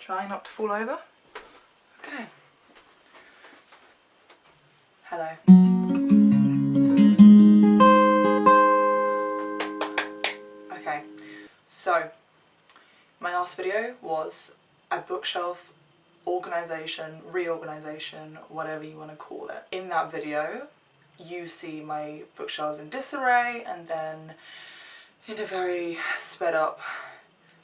Trying not to fall over. Okay. Hello. Okay, so my last video was a bookshelf organisation, reorganisation, whatever you want to call it. In that video you see my bookshelves in disarray, and then in a very sped up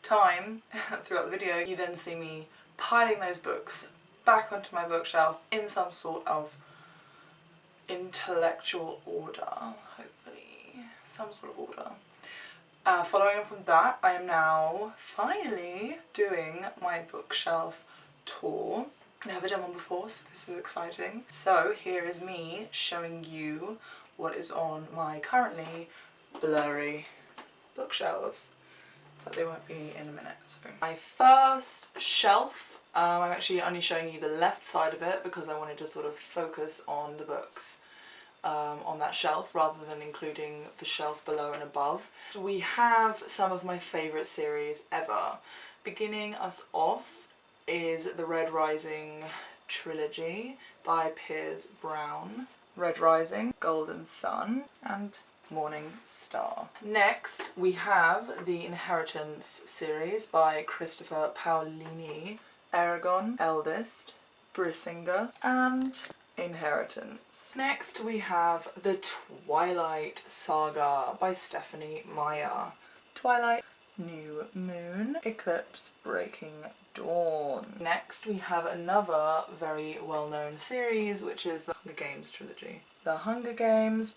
time throughout the video you then see me piling those books back onto my bookshelf in some sort of intellectual order, hopefully, some sort of order. Following on from that, I am now finally doing my bookshelf tour. Never done one before, so this is exciting. So here is me showing you what is on my currently blurry bookshelves, but they won't be in a minute. So my first shelf, I'm actually only showing you the left side of it because I wanted to sort of focus on the books on that shelf rather than including the shelf below and above. We have some of my favourite series ever. Beginning us off is the Red Rising trilogy by Piers Brown. Red Rising, Golden Sun and Morning Star. Next we have the Inheritance series by Christopher Paolini. Eragon, Eldest, Brisinga and Inheritance. Next we have the Twilight Saga by Stephenie Meyer. Twilight, New Moon, Eclipse, Breaking Dawn. Next we have another very well-known series, which is the Hunger Games trilogy. The Hunger Games...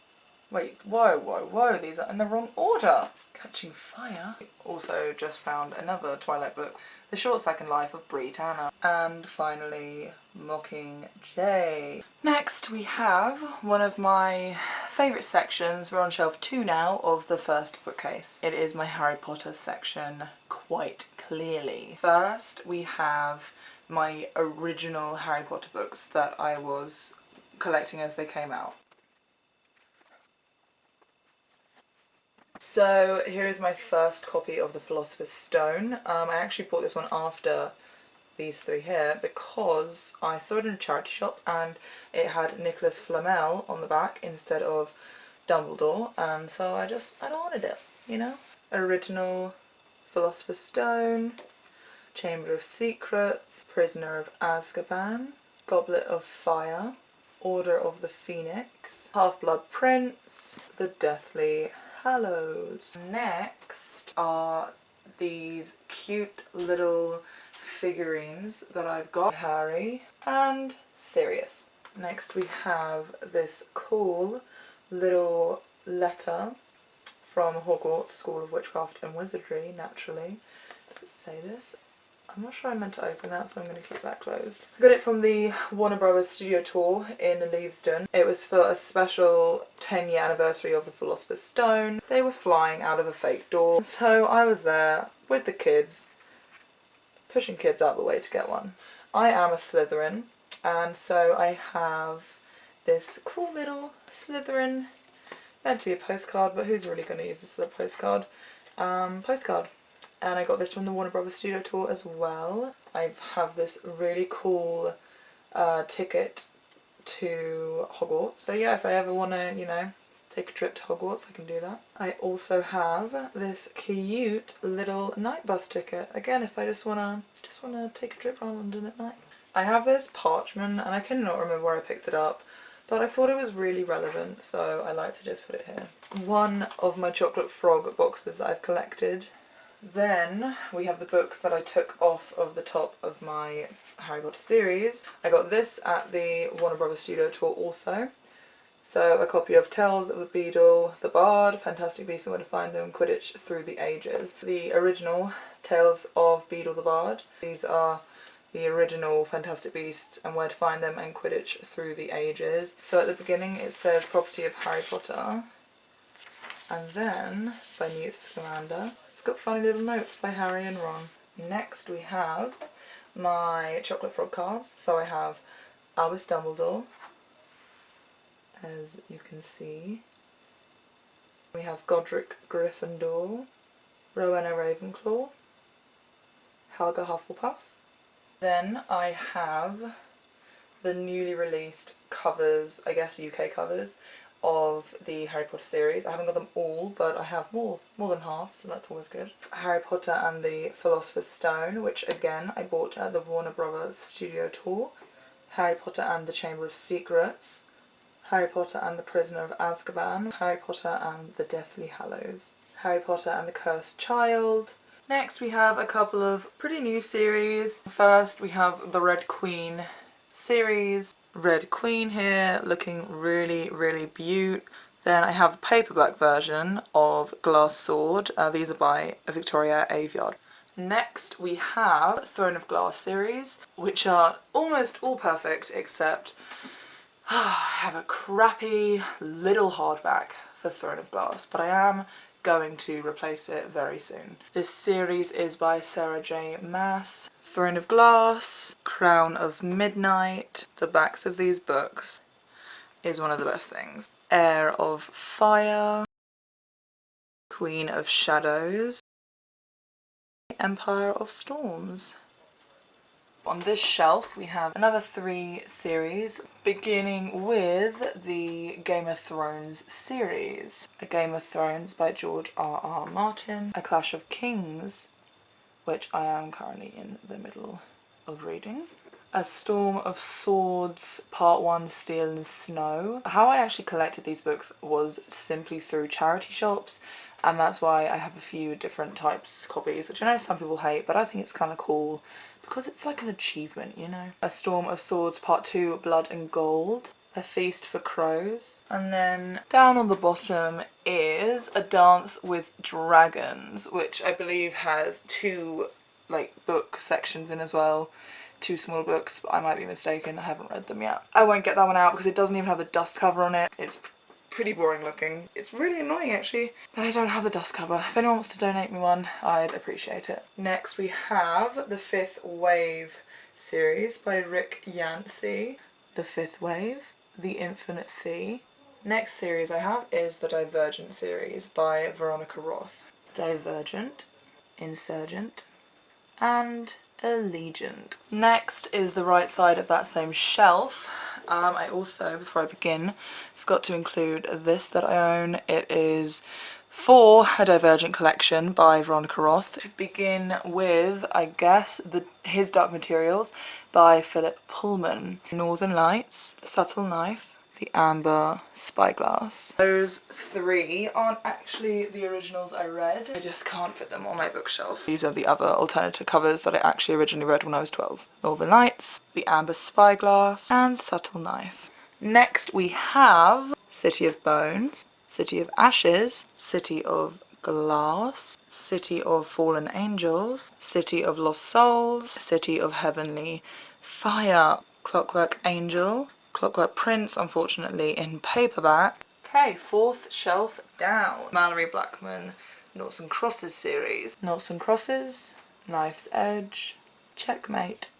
Wait, whoa, these are in the wrong order! Catching Fire. Also just found another Twilight book, The Short Second Life of Bree Tanner. And finally, Mockingjay. Next we have one of my favourite sections, we're on shelf 2 now, of the first bookcase. It is my Harry Potter section, quite clearly. First we have my original Harry Potter books that I was collecting as they came out. So here is my first copy of The Philosopher's Stone. I actually bought this one after these three here because I saw it in a charity shop and it had Nicholas Flamel on the back instead of Dumbledore, and so I wanted it, you know? Original Philosopher's Stone, Chamber of Secrets, Prisoner of Azkaban, Goblet of Fire, Order of the Phoenix, Half-Blood Prince, The Deathly Hallows. Next are these cute little figurines that I've got, Harry and Sirius. Next we have this cool little letter from Hogwarts School of Witchcraft and Wizardry, naturally. Does it say this? I'm not sure I meant to open that, so I'm going to keep that closed. I got it from the Warner Brothers studio tour in Leavesden. It was for a special 10-year anniversary of The Philosopher's Stone. They were flying out of a fake door, so I was there with the kids, pushing kids out the way to get one. I am a Slytherin, and so I have this cool little Slytherin, meant to be a postcard, but who's really going to use this as a postcard? Postcard. And I got this from the Warner Brothers studio tour as well. I have this really cool ticket to Hogwarts. So yeah, if I ever want to, you know, take a trip to Hogwarts, I can do that. I also have this cute little night bus ticket. Again, if I just wanna take a trip around London at night. I have this parchment, and I cannot remember where I picked it up, but I thought it was really relevant, so I like to just put it here. One of my Chocolate Frog boxes that I've collected. Then we have the books that I took off of the top of my Harry Potter series. I got this at the Warner Brothers studio tour also. So a copy of Tales of the Beedle, the Bard, Fantastic Beasts and Where to Find Them, Quidditch Through the Ages. The original Tales of Beedle the Bard. These are the original Fantastic Beasts and Where to Find Them and Quidditch Through the Ages. So at the beginning it says Property of Harry Potter. And then by Newt Scamander. It's got funny little notes by Harry and Ron. Next we have my Chocolate Frog cards. So I have Albus Dumbledore, as you can see. We have Godric Gryffindor, Rowena Ravenclaw, Helga Hufflepuff, Then I have the newly released covers, I guess UK covers, of the Harry Potter series. I haven't got them all, but I have more than half, so that's always good. Harry Potter and the Philosopher's Stone, which again I bought at the Warner Brothers studio tour. Harry Potter and the Chamber of Secrets. Harry Potter and the Prisoner of Azkaban. Harry Potter and the Deathly Hallows. Harry Potter and the Cursed Child. Next we have a couple of pretty new series. First we have the Red Queen series. Red Queen here, looking really beaut. Then I have a paperback version of Glass Sword. These are by Victoria Aveyard. Next we have Throne of Glass series, which are almost all perfect except I have a crappy little hardback for Throne of Glass, but I am going to replace it very soon. This series is by Sarah J Maas. Throne of Glass, Crown of Midnight. The backs of these books is one of the best things. Heir of Fire, Queen of Shadows, Empire of Storms. On this shelf we have another 3 series, beginning with the Game of Thrones series. A Game of Thrones by George R.R. Martin, A Clash of Kings, which I am currently in the middle of reading. A Storm of Swords, Part 1, Steel and Snow. How I actually collected these books was simply through charity shops, and that's why I have a few different types copies, which I know some people hate, but I think it's kind of cool because it's like an achievement, you know. A Storm of Swords, Part 2, Blood and Gold. A Feast for Crows. And then down on the bottom is A Dance with Dragons, which I believe has 2 like book sections in as well. 2 small books, but I might be mistaken. I haven't read them yet. I won't get that one out because it doesn't even have the dust cover on it. It's pretty boring looking. It's really annoying actually that I don't have the dust cover. If anyone wants to donate me one, I'd appreciate it. Next we have the Fifth Wave series by Rick Yancey. The Fifth Wave, The Infinite Sea. Next series I have is the Divergent series by Veronica Roth. Divergent, Insurgent, and Allegiant. Next is the right side of that same shelf. I also, before I begin, forgot to include this that I own. It is for a Divergent collection by Veronica Roth. To begin with, I guess, his Dark Materials by Philip Pullman. Northern Lights, Subtle Knife, The Amber Spyglass. Those 3 aren't actually the originals I read. I just can't fit them on my bookshelf. These are the other alternative covers that I actually originally read when I was 12. Northern Lights, The Amber Spyglass, and Subtle Knife. Next we have City of Bones, City of Ashes, City of Glass, City of Fallen Angels, City of Lost Souls, City of Heavenly Fire, Clockwork Angel, Clockwork Prince, unfortunately in paperback. Okay, 4th shelf down. Mallory Blackman, Noughts and Crosses series. Noughts and Crosses, Knife's Edge, Checkmate,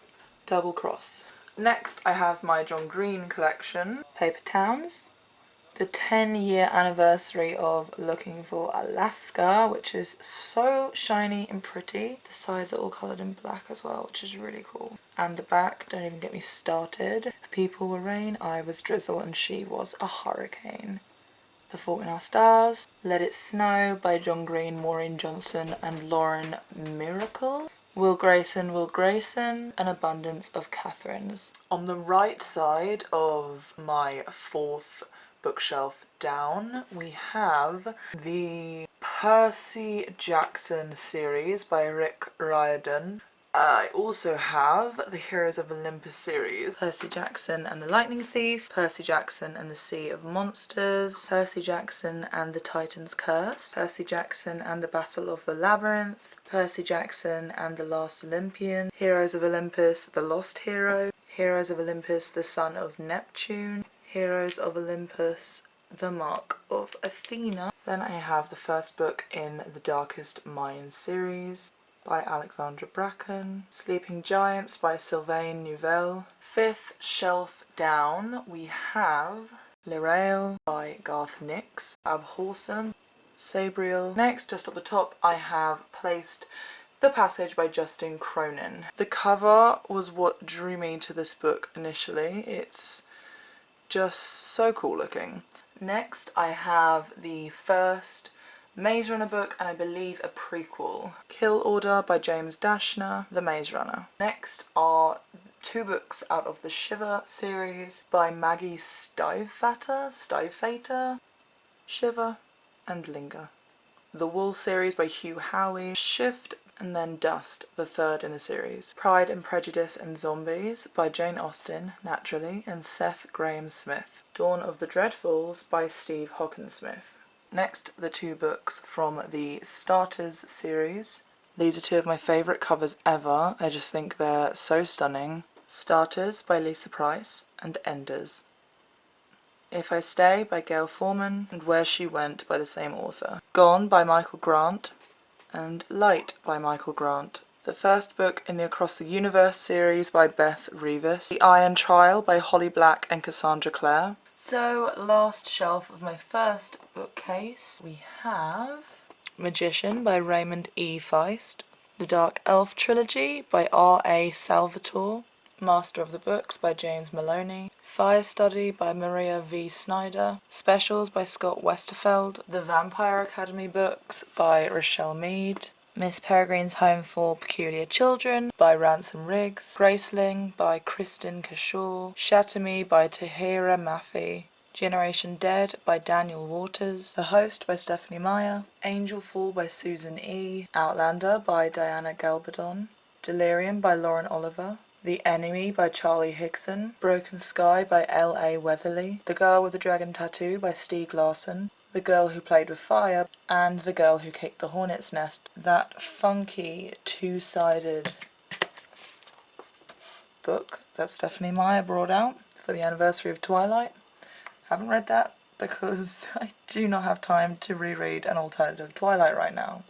Double Cross. Next I have my John Green collection, Paper Towns. The 10-year anniversary of Looking for Alaska, which is so shiny and pretty. The sides are all coloured in black as well, which is really cool. And the back, don't even get me started. If people were rain, I was drizzle and she was a hurricane. The Fault in Our Stars, Let It Snow by John Green, Maureen Johnson and Lauren Miracle. Will Grayson, An Abundance of Catherines. On the right side of my 4th bookshelf down, we have the Percy Jackson series by Rick Riordan. I also have the Heroes of Olympus series. Percy Jackson and the Lightning Thief, Percy Jackson and the Sea of Monsters, Percy Jackson and the Titan's Curse, Percy Jackson and the Battle of the Labyrinth, Percy Jackson and the Last Olympian, Heroes of Olympus, the Lost Hero, Heroes of Olympus, the Son of Neptune, Heroes of Olympus, the Mark of Athena. Then I have the first book in the Darkest Minds series by Alexandra Bracken, Sleeping Giants by Sylvain Neuvel. 5th shelf down we have Lirael by Garth Nix, Abhorsen, Sabriel. Next, just at the top, I have placed The Passage by Justin Cronin. The cover was what drew me to this book initially. It's just so cool looking. Next I have the first Maze Runner book, and I believe a prequel. Kill Order by James Dashner, The Maze Runner. Next are 2 books out of the Shiver series by Maggie Stiefvater, Shiver and Linger. The Wool series by Hugh Howey, Shift, and then Dust, the 3rd in the series. Pride and Prejudice and Zombies by Jane Austen, naturally, and Seth Graham Smith. Dawn of the Dreadfuls by Steve Hockensmith. Next, the 2 books from the Starters series. These are 2 of my favourite covers ever. I just think they're so stunning. Starters by Lisa Price and Enders. If I Stay by Gail Forman and Where She Went by the same author. Gone by Michael Grant and Light by Michael Grant. The first book in the Across the Universe series by Beth Revis. The Iron Trial by Holly Black and Cassandra Clare. So, last shelf of my first bookcase, we have Magician by Raymond E. Feist, The Dark Elf Trilogy by R.A. Salvatore, Master of the Books by James Maloney, Fire Study by Maria V. Snyder, Specials by Scott Westerfeld, The Vampire Academy books by Rochelle Mead, Miss Peregrine's Home for Peculiar Children by Ransom Riggs, Graceling by Kristen Cashul, Shatami by Tahira Mafi, Generation Dead by Daniel Waters, The Host by Stephanie Meyer, Angel Fall by Susan E., Outlander by Diana Galbadon, Delirium by Lauren Oliver, The Enemy by Charlie Hickson, Broken Sky by L.A. Weatherly, The Girl with the Dragon Tattoo by Stieg Larsson, The Girl Who Played with Fire, and The Girl Who Kicked the Hornet's Nest. That funky 2-sided book that Stephanie Meyer brought out for the anniversary of Twilight. Haven't read that because I do not have time to reread an alternative Twilight right now.